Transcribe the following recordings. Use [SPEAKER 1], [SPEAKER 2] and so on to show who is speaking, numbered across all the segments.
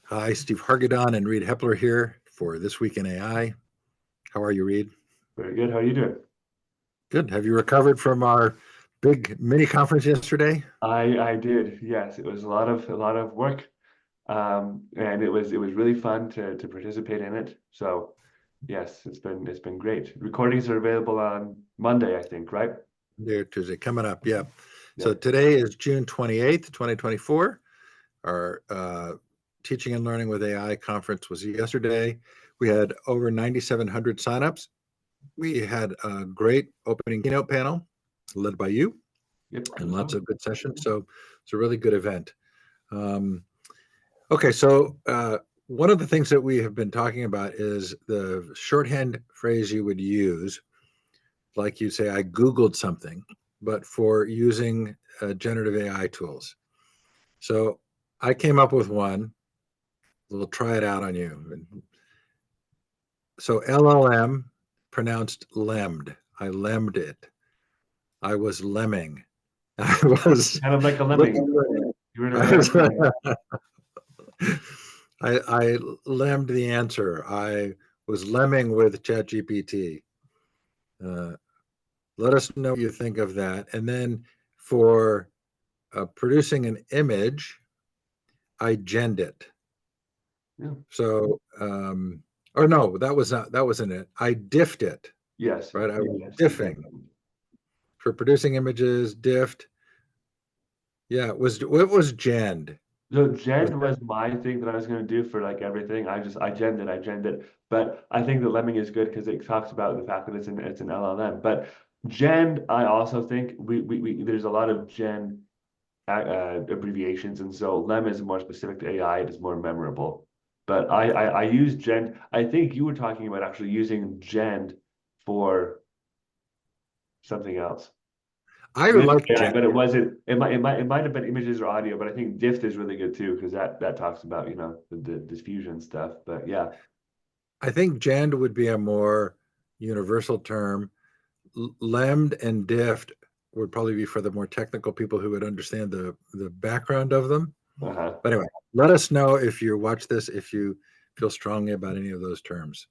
[SPEAKER 1] Hi, Steve Hargadon and Reed Hepler here for This Week in AI. How are you, Reed?
[SPEAKER 2] Very good. How are you doing?
[SPEAKER 1] Good. Have you recovered from our big mini conference yesterday?
[SPEAKER 2] I did. Yes, it was a lot of work, and it was really fun to participate in it. So yes, it's been great. Recordings are available on Monday, I think, right?
[SPEAKER 1] There, Tuesday, coming up. Yeah. So
[SPEAKER 2] Yep.
[SPEAKER 1] today is June 28th, 2024. Our Teaching and Learning with AI conference was yesterday. We had over 9,700 signups. We had a great opening keynote panel led by you
[SPEAKER 2] Yep.
[SPEAKER 1] and lots of good sessions. So it's a really good event. Um, Okay, so one of the things that we have been talking about is the shorthand phrase you would use, like you say, I Googled something, but for using generative AI tools. So I came up with one. We'll try it out on you. So LLM pronounced lemmed. I lemmed it. I was lemming. I was
[SPEAKER 2] Kind of like a lemming.
[SPEAKER 1] looking.
[SPEAKER 2] You were in a
[SPEAKER 1] I
[SPEAKER 2] lemming.
[SPEAKER 1] was. I lemmed the answer. I was lemming with ChatGPT. Uh, Let us know what you think of that. And then for producing an image, I genned it.
[SPEAKER 2] Yeah.
[SPEAKER 1] So, or no, that wasn't it. I diffed it,
[SPEAKER 2] Yes.
[SPEAKER 1] right? I was
[SPEAKER 2] Yes.
[SPEAKER 1] diffing
[SPEAKER 2] Exactly.
[SPEAKER 1] for producing images, diffed. Yeah, what was genned?
[SPEAKER 2] So
[SPEAKER 1] Was
[SPEAKER 2] Gen was my thing that I was going to do for like everything. I genned it. But I think that lemming is good because it talks about the fact that it's an LLM. But Gen, I also think we there's a lot of Gen abbreviations, and so Lem is more specific to AI. It is more memorable. But I use Gen. I think you were talking about actually using Gen for something else.
[SPEAKER 1] I
[SPEAKER 2] With
[SPEAKER 1] like
[SPEAKER 2] AI,
[SPEAKER 1] gen.
[SPEAKER 2] but it wasn't. It might have been images or audio, but I think diff is really good too because that talks about the diffusion stuff. But yeah,
[SPEAKER 1] I think genned would be a more universal term. Lemmed and diffed would probably be for the more technical people who would understand the background of them.
[SPEAKER 2] uh-huh.
[SPEAKER 1] But anyway, let us know if you watch this, if you feel strongly about any of those terms.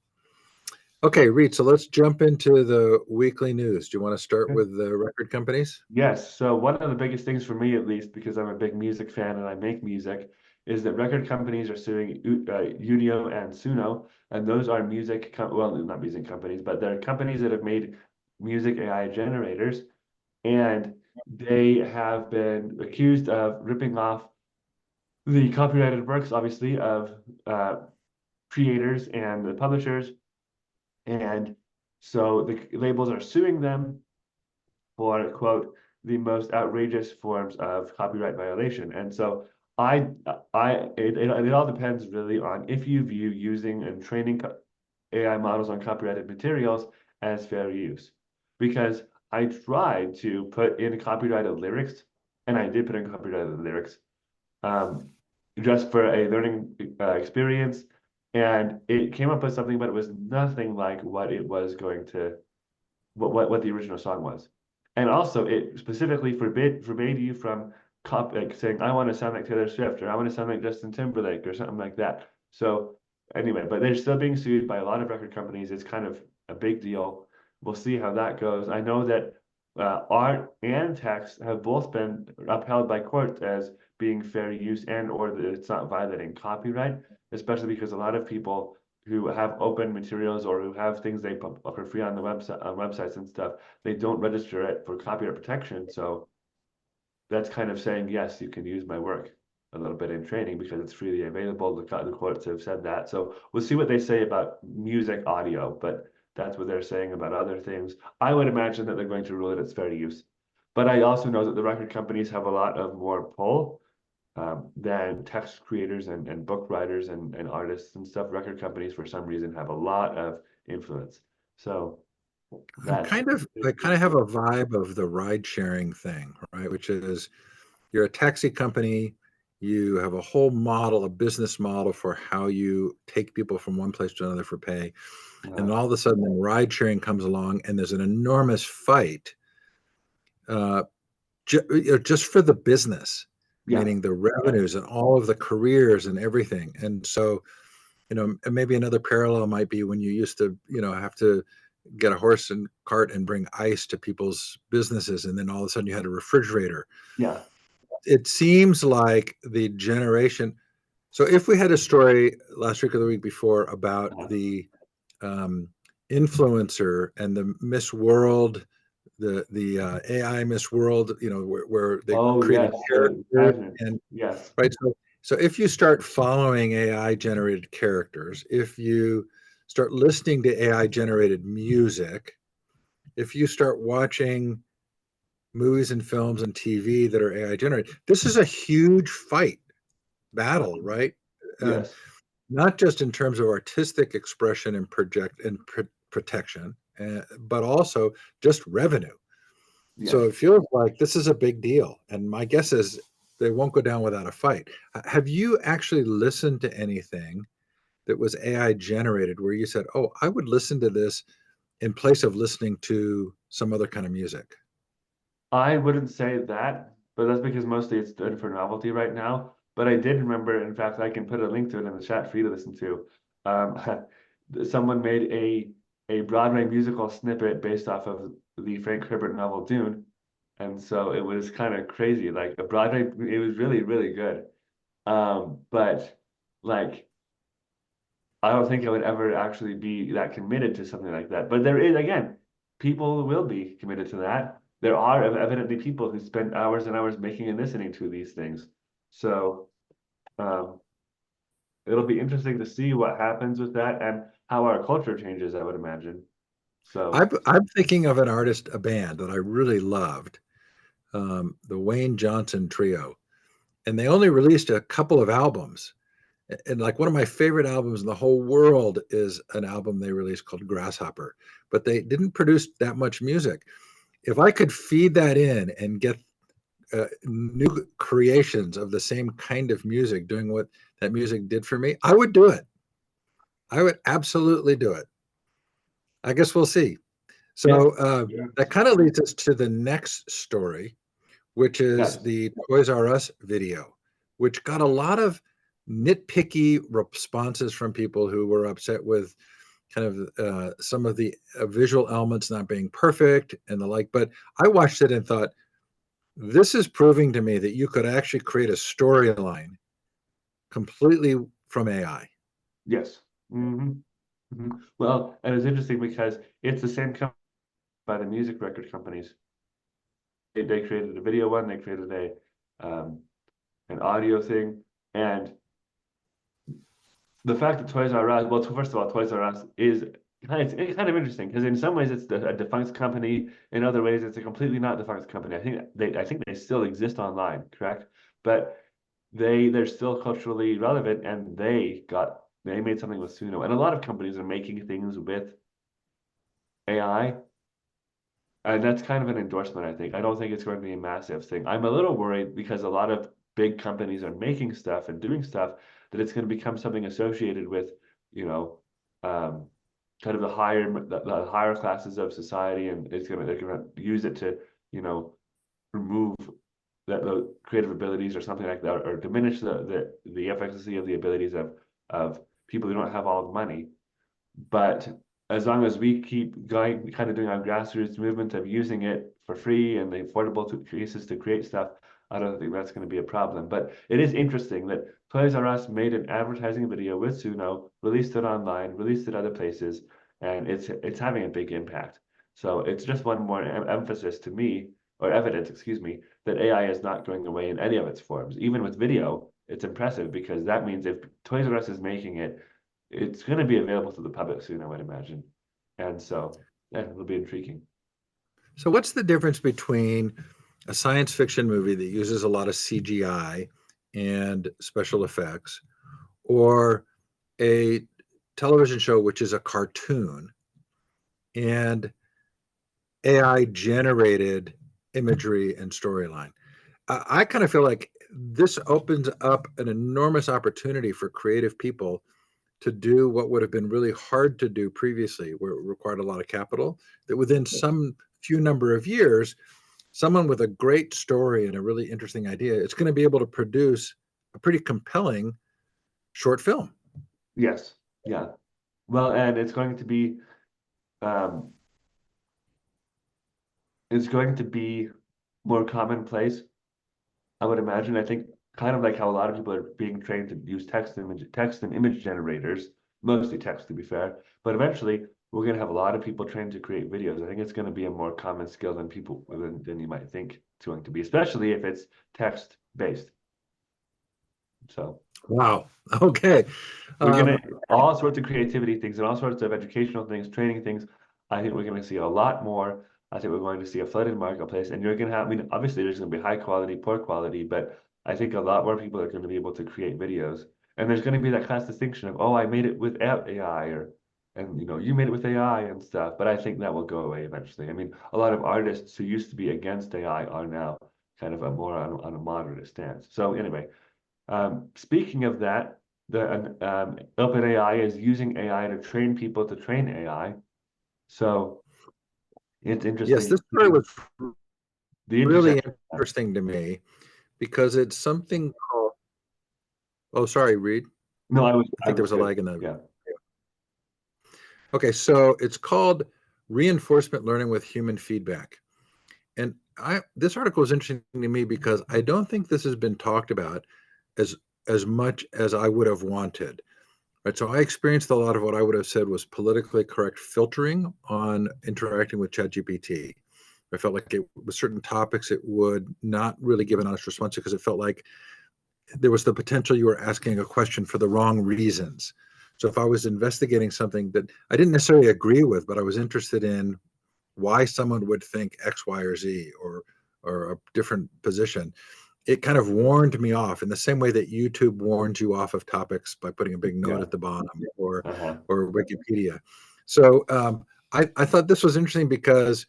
[SPEAKER 1] Okay, Reed, so let's jump into the weekly news. Do you want to start with the record companies?
[SPEAKER 2] Yes. So one of the biggest things for me, at least, because I'm a big music fan and I make music, is that record companies are suing Udio and Suno, and those are well, not music companies, but they're companies that have made music AI generators, and they have been accused of ripping off the copyrighted works, obviously, of uh, creators and the publishers, and so the labels are suing them for, quote, the most outrageous forms of copyright violation. And so it all depends really on if you view using and training AI models on copyrighted materials as fair use. Because I tried to put in copyrighted lyrics, and I did put in copyrighted lyrics, um, just for a learning experience, and it came up with something, but it was nothing like what it was going to what the original song was. And also, it specifically forbade you from like saying, "I want to sound like Taylor Swift" or "I want to sound like Justin Timberlake" or something like that. So anyway, but they're still being sued by a lot of record companies. It's kind of a big deal. We'll see how that goes. I know that art and text have both been upheld by court as being fair use and or that it's not violating copyright, especially because a lot of people who have open materials or who have things they put up for free on the website on websites and stuff, they don't register it for copyright protection. So that's kind of saying, yes, you can use my work a little bit in training because it's freely available. The courts have said that. So we'll see what they say about music audio, but that's what they're saying about other things. I would imagine that they're going to rule it as fair use. But I also know that the record companies have a lot of more pull than text creators and book writers and artists and stuff. Record companies, for some reason, have a lot of influence. So that's
[SPEAKER 1] I kind of have a vibe of the ride sharing thing, right? Which is you're a taxi company, you have a whole model, a business model for how you take people from one place to another for pay. And
[SPEAKER 2] uh,
[SPEAKER 1] all of a sudden, ride sharing comes along, and there's an enormous fight, uh, just for the business.
[SPEAKER 2] Yeah.
[SPEAKER 1] meaning the revenues and all of the careers and everything. And so, and maybe another parallel might be when you used to, have to get a horse and cart and bring ice to people's businesses, and then all of a sudden you had a refrigerator.
[SPEAKER 2] Yeah.
[SPEAKER 1] It seems like the generation. So if we had a story last week or the week before about
[SPEAKER 2] Uh,
[SPEAKER 1] the influencer and the Miss World, the AI Miss World, where they
[SPEAKER 2] oh
[SPEAKER 1] created
[SPEAKER 2] yes, the
[SPEAKER 1] characters,
[SPEAKER 2] pageant.
[SPEAKER 1] and
[SPEAKER 2] Yes.
[SPEAKER 1] right. So if you start following AI generated characters, if you start listening to AI generated music, if you start watching movies and films and TV that are AI generated, this is a huge battle, right? And
[SPEAKER 2] Yes.
[SPEAKER 1] not just in terms of artistic expression and protection, but also just revenue. So
[SPEAKER 2] Yes.
[SPEAKER 1] it feels like this is a big deal. And my guess is they won't go down without a fight. Have you actually listened to anything that was AI generated where you said, oh, I would listen to this in place of listening to some other kind of music?
[SPEAKER 2] I wouldn't say that, but that's because mostly it's done for novelty right now. But I did remember, in fact, I can put a link to it in the chat for you to listen to. Um, someone made a Broadway musical snippet based off of the Frank Herbert novel Dune, and so it was kind of crazy. Like a Broadway, it was really, really good. But like I don't think I would ever actually be that committed to something like that. But there is, again, people will be committed to that. There are evidently people who spend hours and hours making and listening to these things. So um, it'll be interesting to see what happens with that and how our culture changes, I would imagine. So,
[SPEAKER 1] I'm thinking of an artist, a band that I really loved, the Wayne Johnson Trio, and they only released a couple of albums. And like one of my favorite albums in the whole world is an album they released called Grasshopper, but they didn't produce that much music. If I could feed that in and get new creations of the same kind of music doing what that music did for me, I would do it. I would absolutely do it. I guess we'll see.
[SPEAKER 2] yeah,
[SPEAKER 1] So that kind of leads us to the next story, which is
[SPEAKER 2] yes.
[SPEAKER 1] the Toys R Us video, which got a lot of nitpicky responses from people who were upset with kind of some of the visual elements not being perfect and the like. But I watched it and thought, this is proving to me that you could actually create a storyline completely from AI.
[SPEAKER 2] Yes. hmm Well, and it's interesting because it's the same company by the music record companies. They created a video one, they created um, an audio thing, and the fact that Toys R Us, well, first of all, Toys R Us is it's kind of interesting because in some ways it's a defunct company, in other ways it's a completely not defunct company. I think they still exist online, correct? But they're still culturally relevant, and they made something with Suno, and a lot of companies are making things with AI. And that's kind of an endorsement, I think. I don't think it's going to be a massive thing. I'm a little worried because a lot of big companies are making stuff and doing stuff that it's going to become something associated with, you know, um, kind of the higher classes of society, and they're gonna use it to, you know, remove the creative abilities or something like that, or diminish the efficacy of the abilities of people who don't have all the money. But as long as we keep going, kind of doing our grassroots movement of using it for free and the affordable cases to create stuff, I don't think that's going to be a problem. But it is interesting that Toys R Us made an advertising video with Suno, released it online, released it other places, and it's having a big impact. So it's just one more emphasis to me, or evidence, excuse me, that AI is not going away in any of its forms. Even with video, it's impressive because that means if Toys R Us is making it, it's going to be available to the public soon, I would imagine. And so, yeah, it'll be intriguing.
[SPEAKER 1] So, what's the difference between a science fiction movie that uses a lot of CGI and special effects, or a television show which is a cartoon and AI generated imagery and storyline? I kind of feel like this opens up an enormous opportunity for creative people to do what would have been really hard to do previously, where it required a lot of capital, that within some few number of years, someone with a great story and a really interesting idea, it's going to be able to produce a pretty compelling short film.
[SPEAKER 2] Yes. Yeah. Well, and um, it's going to be more commonplace, I would imagine. I think kind of like how a lot of people are being trained to use text and image generators, mostly text to be fair. But eventually, we're going to have a lot of people trained to create videos. I think it's going to be a more common skill than you might think it's going to be, especially if it's text based. So.
[SPEAKER 1] Wow. Okay.
[SPEAKER 2] We're gonna
[SPEAKER 1] Um,
[SPEAKER 2] all sorts of creativity things and all sorts of educational things, training things. I think we're gonna see a lot more. I think we're going to see a flooded marketplace, and you're gonna have. I mean, obviously, there's gonna be high quality, poor quality, but I think a lot more people are gonna be able to create videos, and there's gonna be that class distinction of, oh, I made it without AI, and you made it with AI and stuff. But I think that will go away eventually. I mean, a lot of artists who used to be against AI are now kind of a more on a moderate stance. So anyway, speaking of that, the OpenAI is using AI to train people to train AI. So it's
[SPEAKER 1] yes,
[SPEAKER 2] interesting to
[SPEAKER 1] this story
[SPEAKER 2] see
[SPEAKER 1] was
[SPEAKER 2] the
[SPEAKER 1] really
[SPEAKER 2] intersection of that.
[SPEAKER 1] interesting to me because it's something called, oh, sorry, Reed.
[SPEAKER 2] No,
[SPEAKER 1] I
[SPEAKER 2] I
[SPEAKER 1] think there
[SPEAKER 2] was
[SPEAKER 1] was a
[SPEAKER 2] good.
[SPEAKER 1] lag in the.
[SPEAKER 2] Yeah.
[SPEAKER 1] Okay, so it's called reinforcement learning with human feedback. And this article is interesting to me because I don't think this has been talked about as as much as I would have wanted. Right. So I experienced a lot of what I would have said was politically correct filtering on interacting with ChatGPT. I felt like with certain topics it would not really give an honest response because it felt like there was the potential you were asking a question for the wrong reasons. So if I was investigating something that I didn't necessarily agree with, but I was interested in why someone would think X, Y, or Z, or a different position, it kind of warned me off in the same way that YouTube warns you off of topics by putting a big note
[SPEAKER 2] Yeah.
[SPEAKER 1] at the bottom, or
[SPEAKER 2] Uh-huh.
[SPEAKER 1] or Wikipedia. So I thought this was interesting because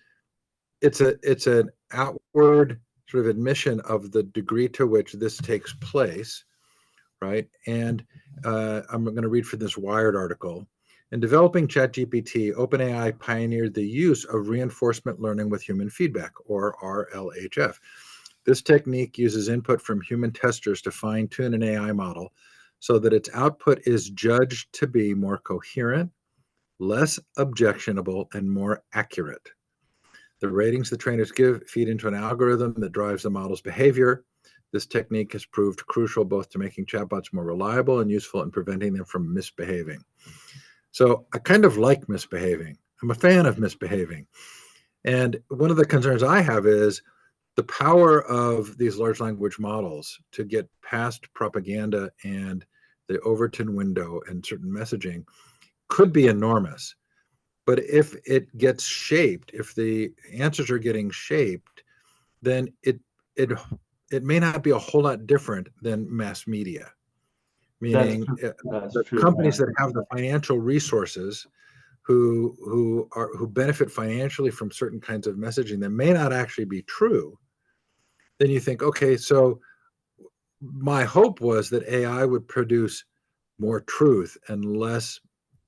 [SPEAKER 1] it's an outward sort of admission of the degree to which this takes place, right? And I'm going to read from this Wired article. In developing ChatGPT, OpenAI pioneered the use of reinforcement learning with human feedback, or RLHF. This technique uses input from human testers to fine tune an AI model so that its output is judged to be more coherent, less objectionable, and more accurate. The ratings the trainers give feed into an algorithm that drives the model's behavior. This technique has proved crucial both to making chatbots more reliable and useful in preventing them from misbehaving. So I kind of like misbehaving. I'm a fan of misbehaving. And one of the concerns I have is the power of these large language models to get past propaganda and the Overton window and certain messaging could be enormous. But if it gets shaped, if the answers are getting shaped, then it it may not be a whole lot different than mass media.
[SPEAKER 2] That's
[SPEAKER 1] Meaning,
[SPEAKER 2] true. That's
[SPEAKER 1] the
[SPEAKER 2] true.
[SPEAKER 1] companies that have the financial resources who benefit financially from certain kinds of messaging that may not actually be true, then you think, okay, so my hope was that AI would produce more truth and less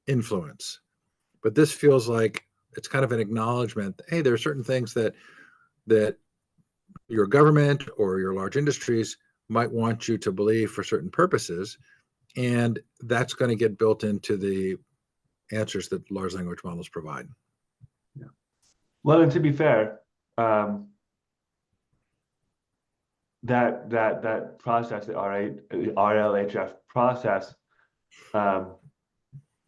[SPEAKER 1] influence. But this feels like it's kind of an acknowledgement that, hey, there are certain things that your government or your large industries might want you to believe for certain purposes, and that's going to get built into the answers that large language models provide.
[SPEAKER 2] Yeah. Well, and to be fair, um, that process, the RLHF process, um,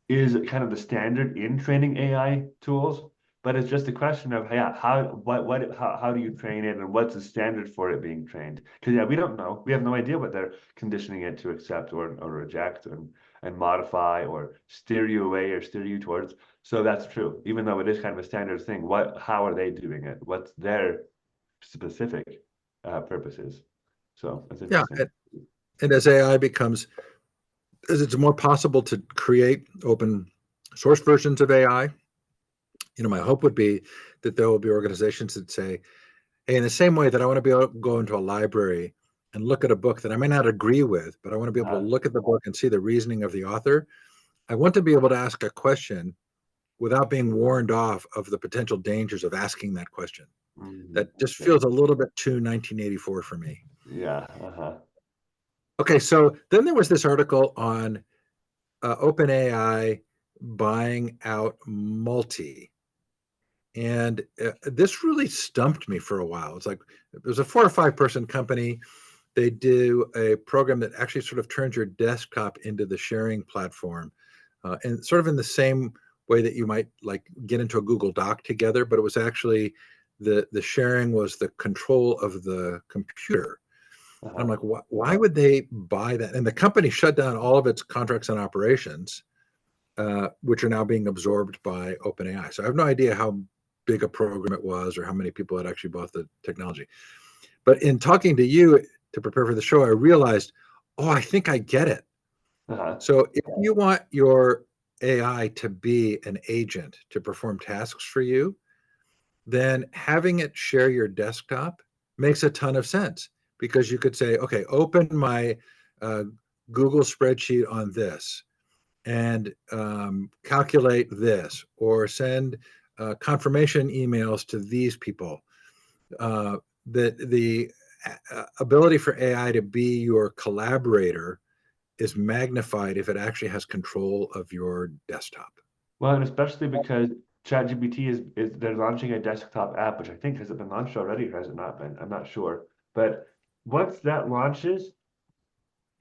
[SPEAKER 2] is kind of the standard in training AI tools, but it's just a question of, yeah, how do you train it, and what's the standard for it being trained? Because yeah, we don't know. We have no idea what they're conditioning it to accept or reject and modify or steer you away or steer you towards. So that's true. Even though it is kind of a standard thing, how are they doing it? What's their specific purposes? So that's
[SPEAKER 1] Yeah,
[SPEAKER 2] interesting.
[SPEAKER 1] and as AI becomes, as it's more possible to create open source versions of AI, my hope would be that there will be organizations that say, hey, in the same way that I want to be able to go into a library and look at a book that I may not agree with, but I want to be able to look at the book and see the reasoning of the author. I want to be able to ask a question without being warned off of the potential dangers of asking that question.
[SPEAKER 2] Mm,
[SPEAKER 1] That just
[SPEAKER 2] okay.
[SPEAKER 1] feels a little bit too 1984 for me.
[SPEAKER 2] Yeah. Uh-huh.
[SPEAKER 1] Okay, so then there was this article on OpenAI buying out Multi. And this really stumped me for a while. It's like it was a 4 or 5 person company. They do a program that actually sort of turns your desktop into the sharing platform, and sort of in the same way that you might like get into a Google Doc together, but it was actually the sharing was the control of the computer. And I'm
[SPEAKER 2] Uh-huh.
[SPEAKER 1] like, why would they buy that? And the company shut down all of its contracts and operations, which are now being absorbed by OpenAI. So I have no idea how big a program it was or how many people had actually bought the technology. But in talking to you to prepare for the show, I realized, oh, I think I get it.
[SPEAKER 2] Uh-huh.
[SPEAKER 1] So if you want your AI to be an agent to perform tasks for you, then having it share your desktop makes a ton of sense because you could say, okay, open my uh, Google spreadsheet on this and calculate this, or send confirmation emails to these people. Uh, the ability for AI to be your collaborator is magnified if it actually has control of your desktop.
[SPEAKER 2] Well, and especially because ChatGPT is they're launching a desktop app, which I think has it been launched already or has it not been? I'm not sure. But once that launches,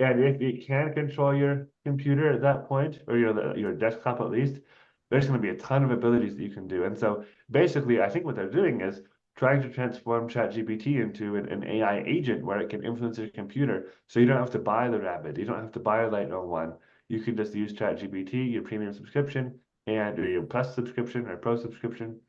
[SPEAKER 2] and if it can control your computer at that point, or your desktop at least, there's going to be a ton of abilities that you can do. And so basically, I think what they're doing is trying to transform ChatGPT into an AI agent where it can influence your computer. So you don't have to buy the Rabbit, you don't have to buy a Light oh 01. You can just use ChatGPT, your premium subscription, and or your plus subscription or pro subscription,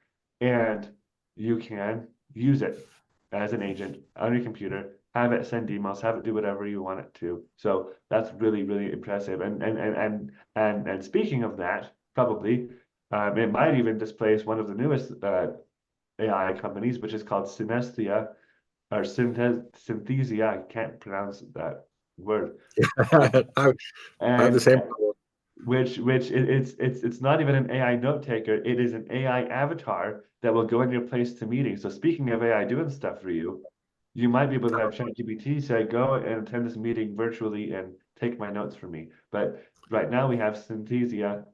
[SPEAKER 2] and you can use it as an agent on your computer, have it send emails, have it do whatever you want it to. So that's really, really impressive. And speaking of that, probably it might even displace one of the newest AI companies, which is called Synestia or Synthesia. I can't pronounce that word.
[SPEAKER 1] I have the
[SPEAKER 2] And
[SPEAKER 1] same problem.
[SPEAKER 2] it's not even an AI note taker. It is an AI avatar that will go in your place to meetings. So speaking of AI doing stuff for you, you might be able to have ChatGPT say, go and attend this meeting virtually and take my notes for me. But right now we have Synthesia,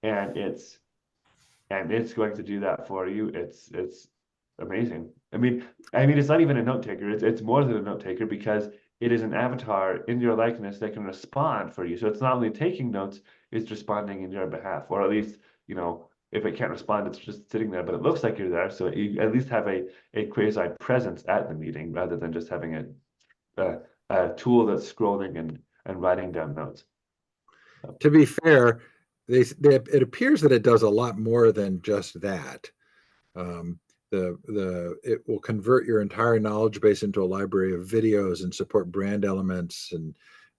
[SPEAKER 2] and it's going to do that for you. It's amazing. I mean, it's not even a note taker. It's more than a note taker because it is an avatar in your likeness that can respond for you. So it's not only taking notes, it's responding in your behalf, or at least, if it can't respond, it's just sitting there, but it looks like you're there. So you at least have a quasi presence at the meeting rather than just having a tool that's scrolling and writing down notes. So,
[SPEAKER 1] To be fair, it appears that it does a lot more than just that. Um, it will convert your entire knowledge base into a library of videos and support brand elements and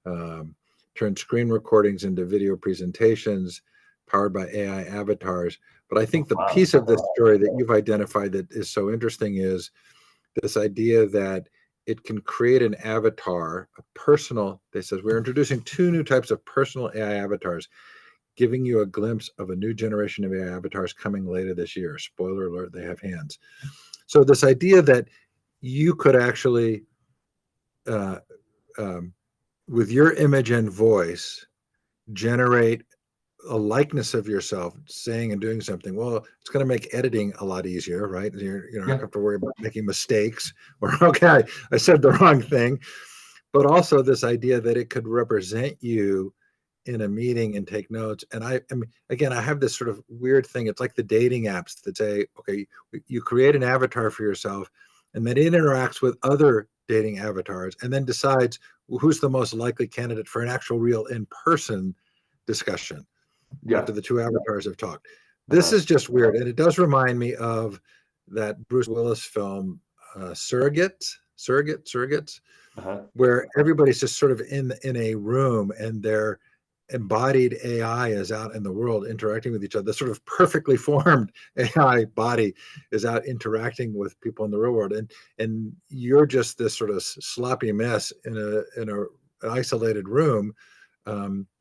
[SPEAKER 1] um, turn screen recordings into video presentations powered by AI avatars. But I think the
[SPEAKER 2] wow.
[SPEAKER 1] piece of this story that you've identified that is so interesting is this idea that it can create an avatar, a personal. They says we're introducing 2 new types of personal AI avatars, giving you a glimpse of a new generation of AI avatars coming later this year. Spoiler alert, they have hands. So this idea that you could actually, uh, um, with your image and voice, generate a likeness of yourself saying and doing something. Well, it's going to make editing a lot easier, right? You're not going to
[SPEAKER 2] Yeah.
[SPEAKER 1] have to worry about making mistakes or, okay, I said the wrong thing. But also this idea that it could represent you in a meeting and take notes. And I mean, again, I have this sort of weird thing. It's like the dating apps that say, okay, you create an avatar for yourself, and then it interacts with other dating avatars and then decides who's the most likely candidate for an actual real in-person discussion
[SPEAKER 2] Yeah.
[SPEAKER 1] after the 2 avatars have talked. This
[SPEAKER 2] Uh-huh.
[SPEAKER 1] is just weird. And it does remind me of that Bruce Willis film, Surrogates,
[SPEAKER 2] Uh-huh.
[SPEAKER 1] where everybody's just sort of in a room and their embodied AI is out in the world interacting with each other. The sort of perfectly formed AI body is out interacting with people in the real world, and you're just this sort of sloppy mess in a an isolated room,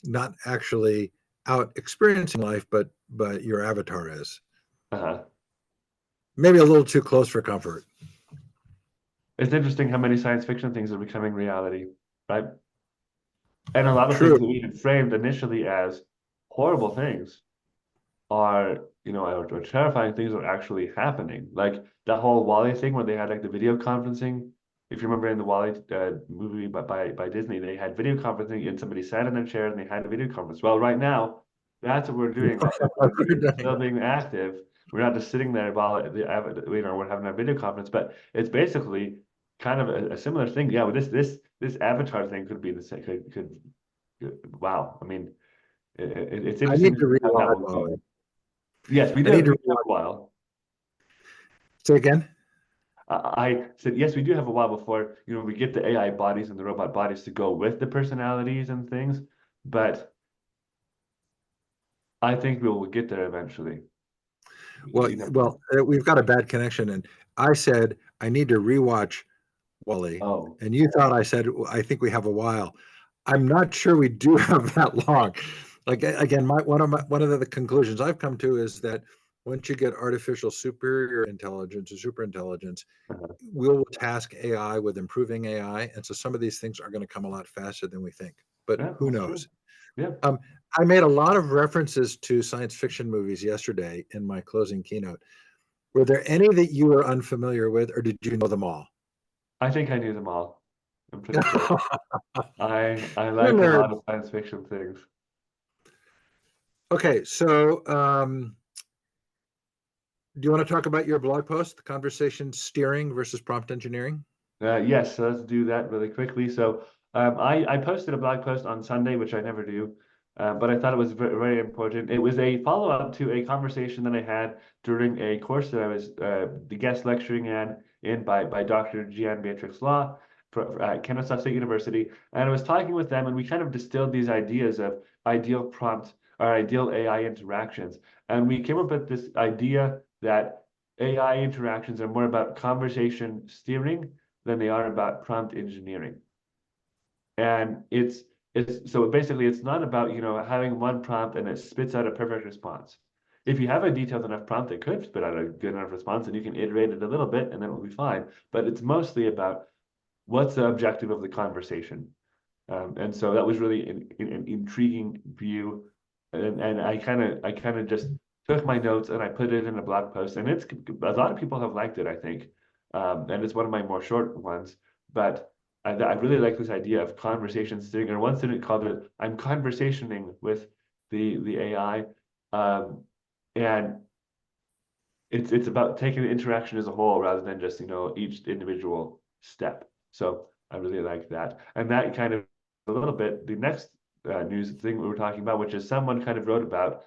[SPEAKER 1] not actually out experiencing life, but your avatar is.
[SPEAKER 2] Uh-huh.
[SPEAKER 1] maybe a little too close for comfort.
[SPEAKER 2] It's interesting how many science fiction things are becoming reality, right? And a lot of things
[SPEAKER 1] True.
[SPEAKER 2] that we had framed initially as horrible things are, or terrifying things are actually happening. Like that whole Wally thing where they had like the video conferencing. If you remember in the Wally movie by Disney, they had video conferencing and somebody sat in their chair and they had a video conference. Well, right now, that's what we're doing. It's still being active. We're not just sitting there while we're having a video conference, but it's basically kind of a similar thing. Yeah, with this avatar thing could be the same. Wow. I mean, it's
[SPEAKER 1] I
[SPEAKER 2] interesting
[SPEAKER 1] need
[SPEAKER 2] to
[SPEAKER 1] to
[SPEAKER 2] see how that
[SPEAKER 1] rewatch
[SPEAKER 2] will
[SPEAKER 1] Wally.
[SPEAKER 2] go. Yes,
[SPEAKER 1] I need
[SPEAKER 2] we
[SPEAKER 1] to
[SPEAKER 2] do have
[SPEAKER 1] rewatch.
[SPEAKER 2] a while.
[SPEAKER 1] Say again.
[SPEAKER 2] I said, yes, we do have a while before, we get the AI bodies and the robot bodies to go with the personalities and things, but I think we'll get there eventually.
[SPEAKER 1] Well, we've got a bad connection, and I said I need to rewatch Wally,
[SPEAKER 2] Oh,
[SPEAKER 1] and you thought I said I think we have a while. I'm not sure we do have that long. Like again, one of the conclusions I've come to is that once you get artificial superior intelligence or super intelligence,
[SPEAKER 2] uh-huh.
[SPEAKER 1] we'll task AI with improving AI, and so some of these things are going to come a lot faster than we think. But
[SPEAKER 2] Yeah,
[SPEAKER 1] who
[SPEAKER 2] that's true.
[SPEAKER 1] knows?
[SPEAKER 2] Yeah,
[SPEAKER 1] Um, I made a lot of references to science fiction movies yesterday in my closing keynote. Were there any that you were unfamiliar with, or did you know them all?
[SPEAKER 2] I think I knew them all. I'm pretty sure. I
[SPEAKER 1] You're
[SPEAKER 2] like a lot
[SPEAKER 1] nerds.
[SPEAKER 2] of science fiction things.
[SPEAKER 1] Okay, so do you want to talk about your blog post, the conversation steering versus prompt engineering?
[SPEAKER 2] Yes, so let's do that really quickly. So I posted a blog post on Sunday, which I never do, but I thought it was very, very important. It was a follow-up to a conversation that I had during a course that I was the guest lecturing in by Dr. Gian Beatrix Law at Kennesaw State University. And I was talking with them, and we kind of distilled these ideas of ideal prompt or ideal AI interactions. And we came up with this idea that AI interactions are more about conversation steering than they are about prompt engineering. And it's so basically it's not about having one prompt and it spits out a perfect response. If you have a detailed enough prompt, it could spit out a good enough response, and you can iterate it a little bit, and then it'll be fine. But it's mostly about what's the objective of the conversation. And so that was really an intriguing view, and I kind of just took my notes and I put it in a blog post, and it's a lot of people have liked it, I think, and it's one of my more short ones. But I really like this idea of conversation sitting. Or one student called it, "I'm conversationing with the AI," and it's about taking the interaction as a whole rather than just each individual step. So I really like that, and that kind of a little bit the next news thing we were talking about, which is someone kind of wrote about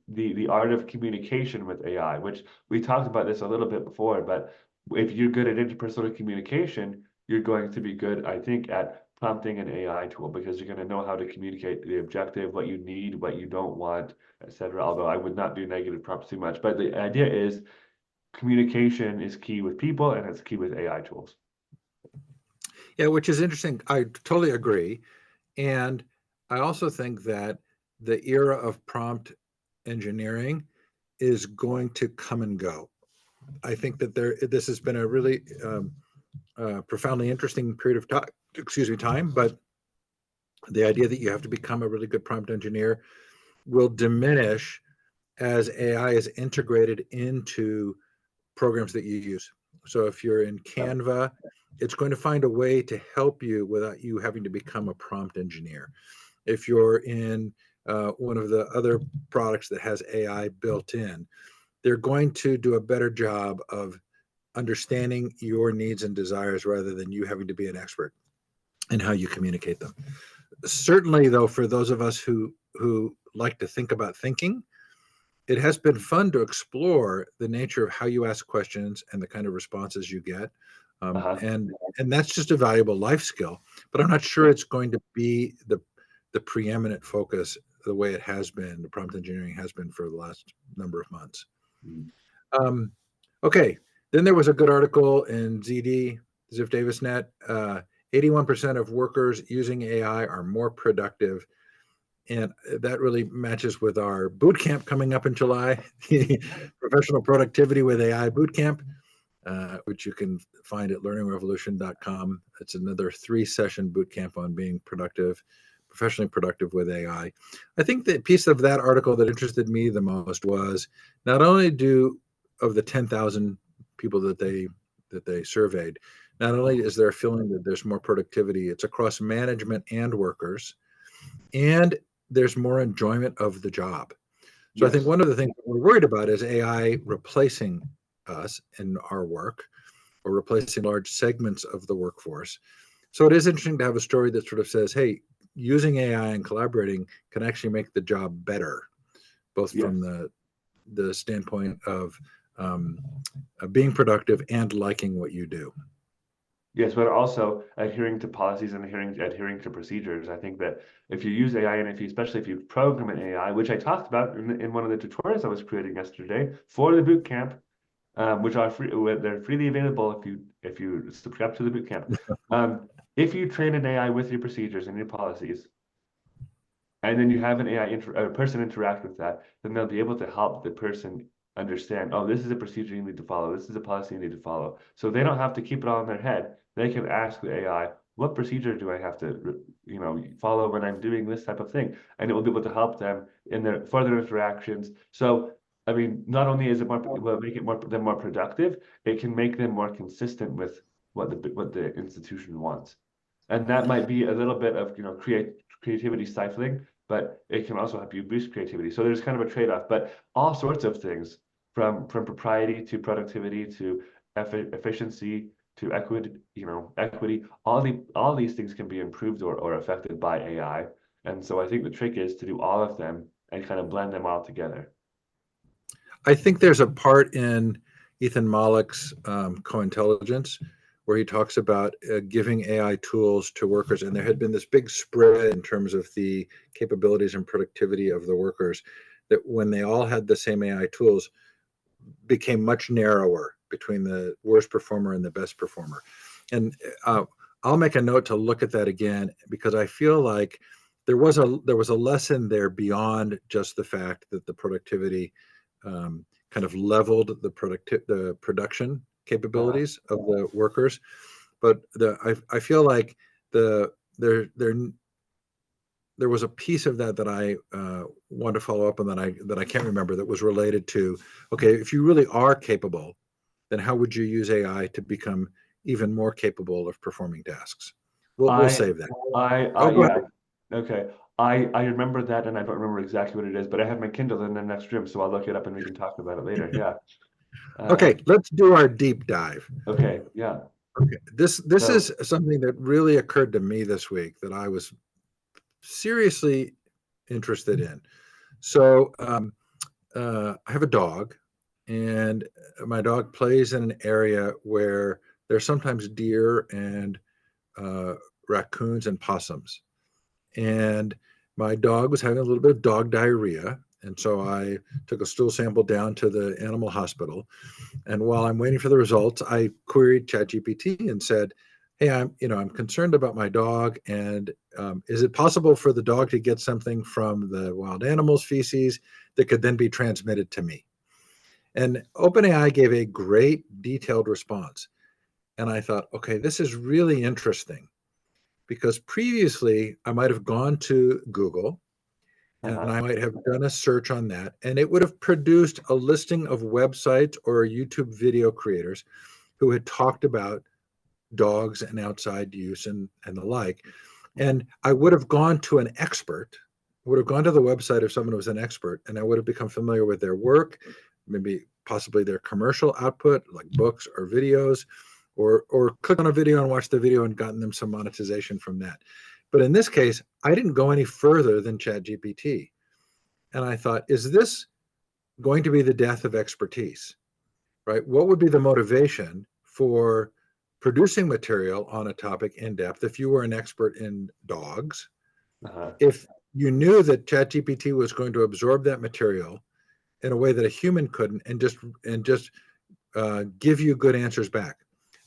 [SPEAKER 2] the art of communication with AI, which we talked about this a little bit before. But if you're good at interpersonal communication, you're going to be good, I think, at prompting an AI tool, because you're going to know how to communicate the objective, what you need, what you don't want, etc. Although I would not do negative prompts too much. But the idea is communication is key with people and it's key with AI tools.
[SPEAKER 1] Yeah, which is interesting. I totally agree. And I also think that the era of prompt engineering is going to come and go. I think that this has been a really profoundly interesting period of time, but the idea that you have to become a really good prompt engineer will diminish as AI is integrated into programs that you use. So if you're in Canva, it's going to find a way to help you without you having to become a prompt engineer. If you're in one of the other products that has AI built in, they're going to do a better job of understanding your needs and desires rather than you having to be an expert in how you communicate them. Certainly, though, for those of us who like to think about thinking, it has been fun to explore the nature of how you ask questions and the kind of responses you get.
[SPEAKER 2] Uh-huh.
[SPEAKER 1] And that's just a valuable life skill, but I'm not sure it's going to be the preeminent focus the way it has been, the prompt engineering has been for the last number of months.
[SPEAKER 2] Mm.
[SPEAKER 1] Um, okay, then there was a good article in ZD, Ziff Davis Net. 81% of workers using AI are more productive And that really matches with our boot camp coming up in July, the Professional Productivity with AI boot camp, which you can find at learningrevolution.com. It's another 3-session boot camp on being productive, professionally productive with AI. I think the piece of that article that interested me the most was not only of the 10,000 people that they surveyed, not only is there a feeling that there's more productivity, it's across management and workers, and there's more enjoyment of the job. So I think
[SPEAKER 2] Yes.
[SPEAKER 1] one of the things we're worried about is AI replacing us in our work or replacing large segments of the workforce. So it is interesting to have a story that sort of says, hey, using AI and collaborating can actually make the job better, both from
[SPEAKER 2] Yes.
[SPEAKER 1] the standpoint of being productive and liking what you do.
[SPEAKER 2] Yes, but also adhering to policies and adhering to procedures. I think that if you use AI and especially if you program an AI, which I talked about in one of the tutorials I was creating yesterday for the boot camp, which are free, they're freely available if you subscribe to the boot camp. If you train an AI with your procedures and your policies, and then you have an a person interact with that, then they'll be able to help the person understand, oh, this is a procedure you need to follow, this is a policy you need to follow. So they don't have to keep it all in their head. They can ask the AI, what procedure do I have to, follow when I'm doing this type of thing? And it will be able to help them in their further interactions. So, I mean, not only is it will make them more productive, it can make them more consistent with what the institution wants. And that might be a little bit of, creativity stifling, but it can also help you boost creativity. So there's kind of a trade-off, but all sorts of things from propriety to productivity to efficiency to equity, all these things can be improved or affected by AI. And so I think the trick is to do all of them and kind of blend them all together.
[SPEAKER 1] I think there's a part in Ethan Mollick's Co-Intelligence where he talks about giving AI tools to workers. And there had been this big spread in terms of the capabilities and productivity of the workers that when they all had the same AI tools became much narrower between the worst performer and the best performer. And I'll make a note to look at that again because I feel like there was a lesson there beyond just the fact that the productivity kind of leveled the production capabilities of the workers, but I feel like there was a piece of that I want to follow up on that I can't remember that was related to, okay, if you really are capable, then how would you use AI to become even more capable of performing tasks? We'll
[SPEAKER 2] I,
[SPEAKER 1] save that. Oh, go
[SPEAKER 2] yeah,
[SPEAKER 1] ahead.
[SPEAKER 2] okay. I remember that, and I don't remember exactly what it is, but I have my Kindle in the next room, so I'll look it up and we can talk about it later. Yeah.
[SPEAKER 1] Okay, let's do our deep dive.
[SPEAKER 2] Okay. Yeah.
[SPEAKER 1] Okay, this
[SPEAKER 2] So,
[SPEAKER 1] is something that really occurred to me this week that I was seriously interested in. So I have a dog, and my dog plays in an area where there's sometimes deer and uh, raccoons and possums. And my dog was having a little bit of dog diarrhea. And so I took a stool sample down to the animal hospital. And while I'm waiting for the results, I queried ChatGPT and said, "Hey, I'm concerned about my dog, and is it possible for the dog to get something from the wild animal's feces that could then be transmitted to me?" And OpenAI gave a great detailed response. And I thought, okay, this is really interesting because previously I might have gone to Google and
[SPEAKER 2] uh-huh.
[SPEAKER 1] I might have done a search on that, and it would have produced a listing of websites or YouTube video creators who had talked about dogs and outside use and the like. And I would have gone to an expert, would have gone to the website of someone who was an expert, and I would have become familiar with their work, maybe possibly their commercial output, like books or videos, or click on a video and watch the video and gotten them some monetization from that. But in this case, I didn't go any further than ChatGPT. And I thought, is this going to be the death of expertise? Right? What would be the motivation for producing material on a topic in depth if you were an expert in dogs?
[SPEAKER 2] Uh-huh.
[SPEAKER 1] If you knew that ChatGPT was going to absorb that material in a way that a human couldn't, and just give you good answers back.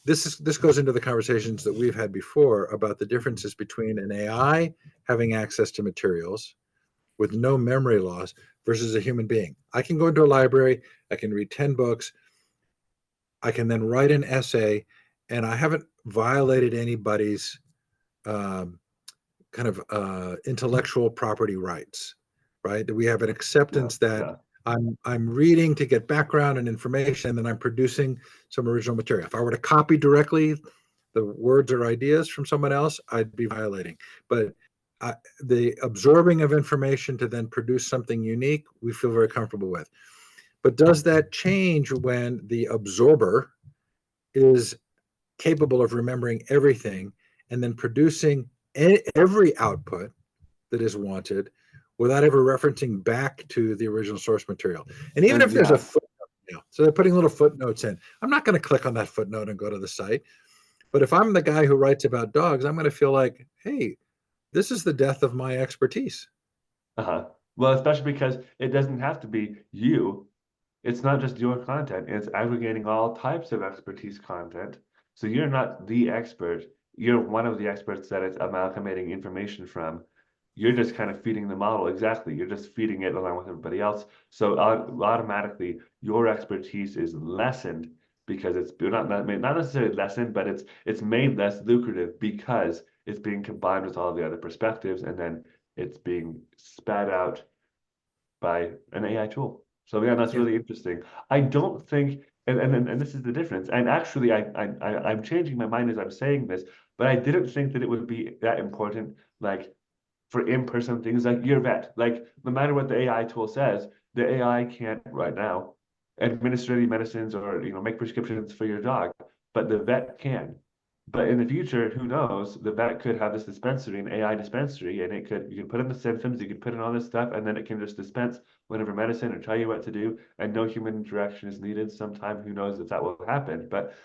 [SPEAKER 1] This goes into the conversations that we've had before about the differences between an AI having access to materials with no memory loss versus a human being. I can go into a library, I can read 10 books, I can then write an essay, and I haven't violated anybody's um, kind of intellectual property rights, right? That we have an
[SPEAKER 2] Yeah,
[SPEAKER 1] acceptance that
[SPEAKER 2] yeah,
[SPEAKER 1] I'm reading to get background and information, and I'm producing some original material. If I were to copy directly the words or ideas from someone else, I'd be violating. But the absorbing of information to then produce something unique, we feel very comfortable with. But does that change when the absorber is capable of remembering everything and then producing every output that is wanted without ever referencing back to the original source material? And even if there's a
[SPEAKER 2] yeah.
[SPEAKER 1] footnote, so they're putting little footnotes in. I'm not going to click on that footnote and go to the site. But if I'm the guy who writes about dogs, I'm going to feel like, hey, this is the death of my expertise.
[SPEAKER 2] Uh-huh. Well, especially because it doesn't have to be you. It's not just your content, it's aggregating all types of expertise content. So you're not the expert. You're one of the experts that it's amalgamating information from. You're just kind of feeding the model. Exactly. You're just feeding it along with everybody else. So automatically, your expertise is lessened because it's not necessarily lessened, but it's made less lucrative because it's being combined with all the other perspectives, and then it's being spat out by an AI tool. So yeah, that's
[SPEAKER 1] Yeah.
[SPEAKER 2] really interesting. I don't think, and this is the difference. And actually, I'm changing my mind as I'm saying this, but I didn't think that it would be that important, like for in-person things like your vet. Like no matter what the AI tool says, the AI can't right now administer any medicines or make prescriptions for your dog, but the vet can. But in the future, who knows? The vet could have this dispensary, an AI dispensary, and you can put in the symptoms, you can put in all this stuff, and then it can just dispense whatever medicine or tell you what to do, and no human interaction is needed. Sometime, who knows if that will happen? But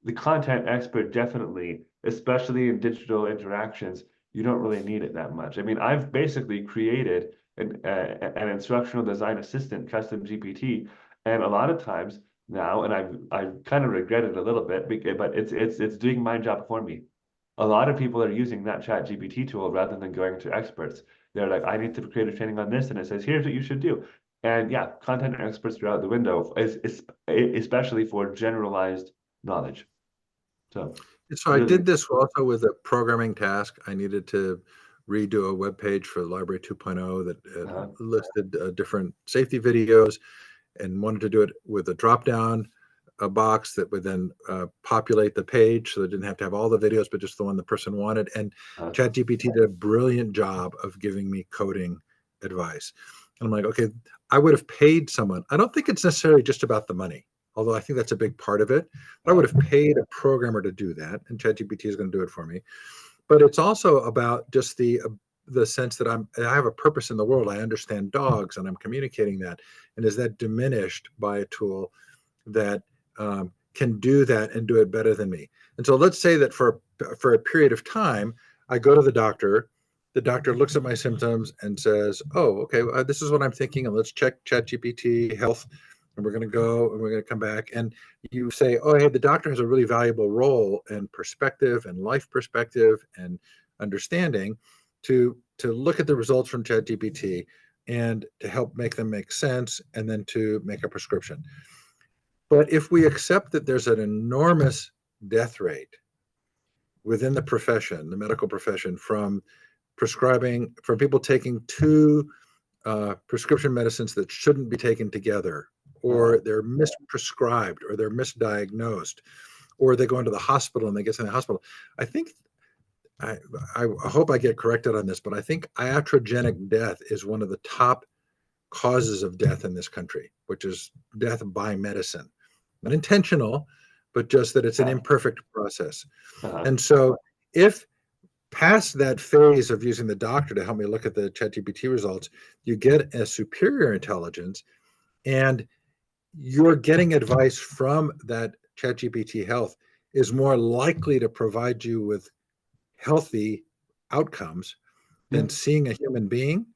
[SPEAKER 2] the content expert definitely, especially in digital interactions, you don't really need it that much. I mean, I've basically created an instructional design assistant, custom GPT, and a lot of times now, and I've kind of regretted it a little bit, but it's doing my job for me. A lot of people are using that chat GPT tool rather than going to experts. They're like, I need to create a training on this, and it says, here's what you should do. And yeah, content experts are out the window, especially for generalized knowledge. So
[SPEAKER 1] So I
[SPEAKER 2] really,
[SPEAKER 1] did this also with a programming task. I needed to redo a web page for Library 2.0 that
[SPEAKER 2] uh,
[SPEAKER 1] listed different safety videos, and wanted to do it with a drop down box that would then populate the page, so they didn't have to have all the videos, but just the one the person wanted. And
[SPEAKER 2] uh,
[SPEAKER 1] ChatGPT did a brilliant job of giving me coding advice. And I'm like, okay, I would have paid someone. I don't think it's necessarily just about the money, although I think that's a big part of it. But I would
[SPEAKER 2] uh,
[SPEAKER 1] have paid a programmer to do that, and ChatGPT is going to do it for me. But it's also about just the sense that I have a purpose in the world. I understand dogs, and I'm communicating that. And is that diminished by a tool that can do that and do it better than me? And so let's say that for a period of time, I go to the doctor. The doctor looks at my symptoms and says, "Oh, okay, this is what I'm thinking, and let's check ChatGPT Health, and we're going to go and we're going to come back." And you say, "Oh, hey, the doctor has a really valuable role and perspective and life perspective and understanding to look at the results from ChatGPT and to help make them make sense, and then to make a prescription." But if we accept that there's an enormous death rate within the profession, the medical profession, from prescribing, from people taking two prescription medicines that shouldn't be taken together,
[SPEAKER 2] uh,
[SPEAKER 1] or they're misprescribed, or they're misdiagnosed, or they go into the hospital and they get sent to the hospital. I think I, I hope I get corrected on this, but I think iatrogenic death is one of the top causes of death in this country, which is death by medicine. Not intentional, but just that it's an
[SPEAKER 2] yeah,
[SPEAKER 1] imperfect process.
[SPEAKER 2] uh,
[SPEAKER 1] And so if past that phase of using the doctor to help me look at the ChatGPT results, you get a superior intelligence, and you're getting advice from that ChatGPT Health is more likely to provide you with healthy outcomes
[SPEAKER 2] yeah.
[SPEAKER 1] than seeing a human being.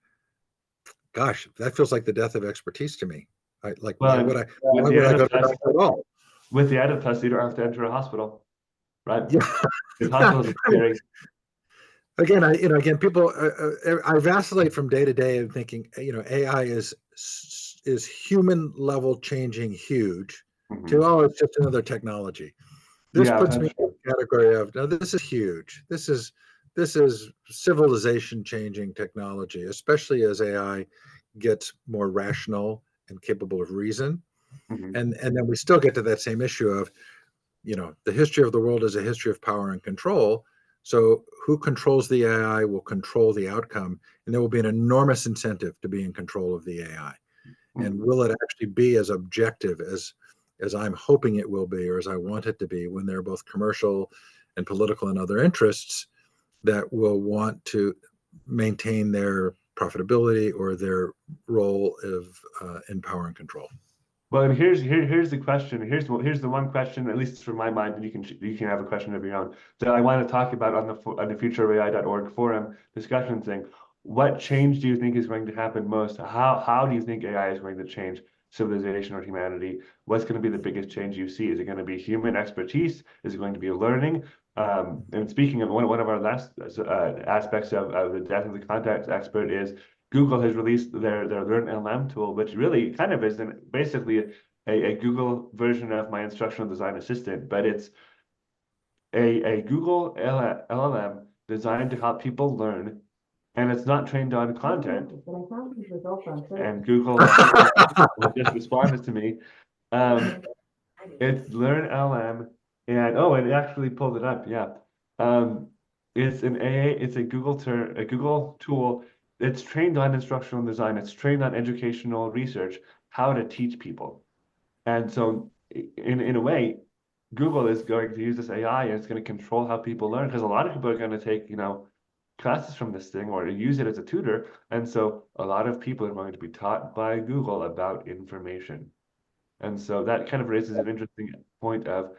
[SPEAKER 1] Gosh, that feels like the death of expertise to me. Like,
[SPEAKER 2] Well, and with
[SPEAKER 1] why
[SPEAKER 2] the
[SPEAKER 1] would I go
[SPEAKER 2] added
[SPEAKER 1] to the
[SPEAKER 2] plus,
[SPEAKER 1] doctor at all?
[SPEAKER 2] with the added plus, you don't have to enter a hospital, right?
[SPEAKER 1] Yeah.
[SPEAKER 2] Because
[SPEAKER 1] Yeah.
[SPEAKER 2] hospitals are
[SPEAKER 1] I mean,
[SPEAKER 2] scary.
[SPEAKER 1] again, again, people, I vacillate from day to day of thinking, AI is human level changing huge to,
[SPEAKER 2] Mhm.
[SPEAKER 1] oh, it's just another technology. This
[SPEAKER 2] Yeah,
[SPEAKER 1] puts me
[SPEAKER 2] that's
[SPEAKER 1] in
[SPEAKER 2] true.
[SPEAKER 1] the category of, no, this is huge. This is civilization changing technology, especially as AI gets more rational and capable of reason.
[SPEAKER 2] Mhm.
[SPEAKER 1] And then we still get to that same issue of, the history of the world is a history of power and control. So who controls the AI will control the outcome, and there will be an enormous incentive to be in control of the AI. And
[SPEAKER 2] Mhm.
[SPEAKER 1] will it actually be as objective as I'm hoping it will be, or as I want it to be, when there are both commercial and political and other interests that will want to maintain their profitability or their role of in power and control?
[SPEAKER 2] Well, and here's the question. Here's the one question, at least from my mind, and you can have a question of your own that I want to talk about on the futureofai.org forum discussion thing. What change do you think is going to happen most? How do you think AI is going to change civilization or humanity? What's going to be the biggest change you see? Is it going to be human expertise? Is it going to be learning? And speaking of one of our last aspects of the death of the context expert is Google has released their Learn LM tool, which really kind of is basically a Google version of my instructional design assistant, but it's a Google LLM designed to help people learn, and it's not trained on content. And Google just responded to me. Um, it's Learn LM, and oh, and it actually pulled it up. Yeah. Um, it's an AA, it's a Google tool. It's trained on instructional design. It's trained on educational research, how to teach people. And so in a way, Google is going to use this AI and it's going to control how people learn because a lot of people are going to take, classes from this thing or use it as a tutor. And so a lot of people are going to be taught by Google about information. And so that kind of raises an interesting point of,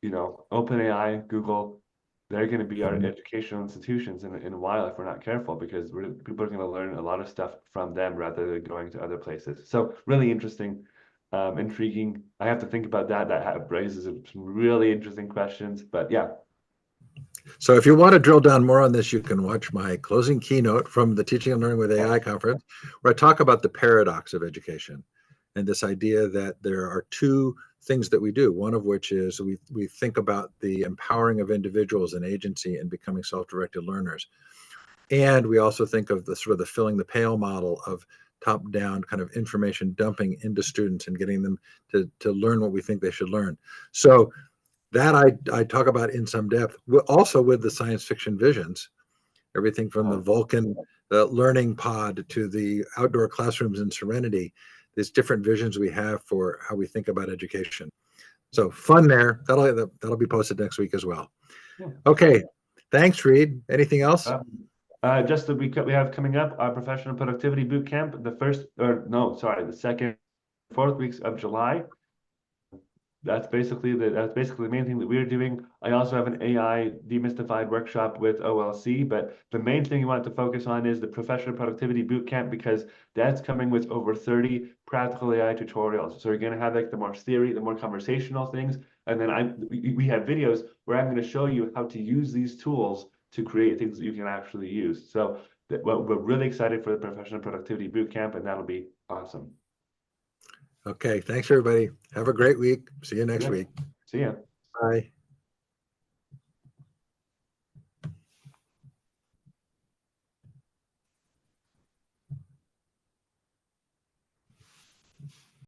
[SPEAKER 2] OpenAI, Google, they're going to be our educational institutions in a while if we're not careful because people are going to learn a lot of stuff from them rather than going to other places. So really interesting, intriguing. I have to think about that. That raises some really interesting questions. But yeah.
[SPEAKER 1] So if you want to drill down more on this, you can watch my closing keynote from the Teaching and Learning with AI conference, where I talk about the paradox of education and this idea that there are two things that we do, one of which is we think about the empowering of individuals and agency and becoming self-directed learners. And we also think of the sort of the filling the pail model of top-down kind of information dumping into students and getting them to learn what we think they should learn. So that I talk about in some depth, also with the science fiction visions, everything from the Vulcan learning pod to the outdoor classrooms in Serenity. There's different visions we have for how we think about education. So fun there. That'll be posted next week as well.
[SPEAKER 2] Yeah.
[SPEAKER 1] Okay, thanks, Reed. Anything else?
[SPEAKER 2] Just that we have coming up our professional productivity boot camp, the second, fourth weeks of July. That's basically the main thing that we're doing. I also have an AI demystified workshop with OLC, but the main thing you want to focus on is the professional productivity bootcamp because that's coming with over 30 practical AI tutorials. So you're going to have like the more theory, the more conversational things, and then we have videos where I'm going to show you how to use these tools to create things that you can actually use. So we're really excited for the professional productivity bootcamp, and that'll be awesome.
[SPEAKER 1] Okay, thanks everybody. Have a great week. See you next
[SPEAKER 2] Yeah.
[SPEAKER 1] week.
[SPEAKER 2] See ya.
[SPEAKER 1] Bye.